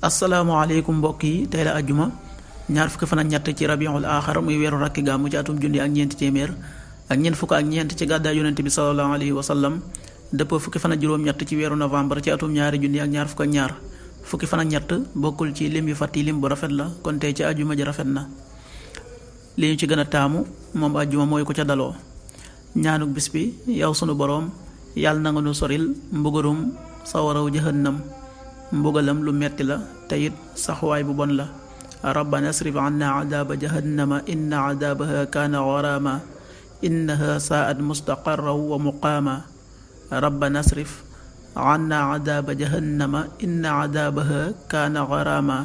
asalaamaaleykum mbokk yi tey la ajjuma ñaar fukki fan ak ñett ci rabiul aaxar muy weeru rakki gàmmu ci atum junni ak ñeenti téeméer ak ñeent fukk ak ñeent ci gàddaay yonente bi sallallahu alayhi wa sallam dëppoo fukki fan ak juróom-ñett ci weeru novembre ci atum ñaari junni ak ñaar fukk ak ñaar fukki fan ak ñett bokkul ci lim yu fàtt yi lim bu rafet la kon tey ci ajjuma ji rafet na. li ñu ci gën a taamu moom ajjuma mooy ku ca daloo ñaanuk bis bi yow sunu boroom yàlla na nga nu soril mbugarum sawaraw jahannam mbugalam lu metti la te it saxuwaay bu bon la. rabbana asrif anna adaaba jahannama inna adaabaha kaana gharama innaha saa'at mustaqarra wa muqaama rabbana asrif anna adaaba jahannama inna adaabaha kaana gharama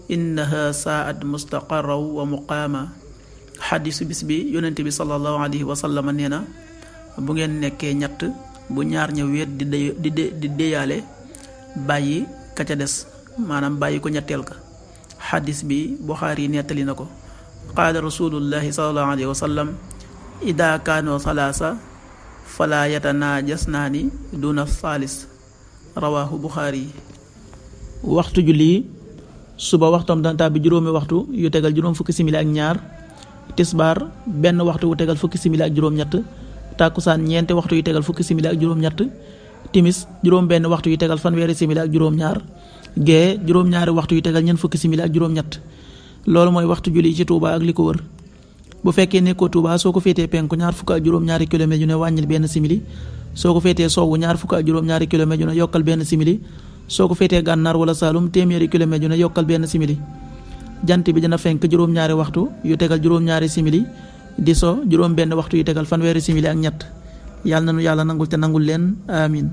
innaha saa'at mustaqarra wa muqaama. xadiisu bis bi yonent bi sallallahu alayhi wa sallam nee na bu ngeen nekkee ñett bu ñaar ña wéet di déyaale bàyyi ka ca des maanaam bàyyi ko ñetteel ka. xadis bi Buxaari yi nettali na ko. qaala rasulullahi sallallahu alayhi wa sallam ida kaanoo salaasa fala yatanajasnaani duna saalis rawaahu Buxaari yi. waxtu julli suba waxtoom dana tàbbi juróomi waxtu yu tegal juróom fukki simili ak ñaar, tisbaar benn waxtu wu tegal fukki simili ak juróom-ñett, tàkkusaan ñeenti waxtu yu tegal fukki simili ak juróom-ñett, timis juróom benn waxtu yu tegal fanweeri simili ak juróom-ñaar, gee juróom-ñaari waxtu yu tegal ñeent fukki simili ak juróom-ñett. loolu mooy waxtu julli ci Touba ak li ko wër. bu fekkee nekkoo Touba soo ko féetee penku ñaar fukk ak juróom-ñaari kilomètre yu ne wàññil benn simili, soo ko féetee sowwu ñaar fukk ak juróom-ñaari kilomètre yu ne yokkal benn simili, soo ko féetee gànnaar wala Saalum téeméeri kilomètre yu ne yokkal benn simili. jant bi dina fenk juróom-ñaari waxtu yu tegal juróom-ñaari simili, di so juróom benn waxtu yu tegal fanweeri simili ak ñett. yàlla na nu yàlla nangul te nangul leen amin.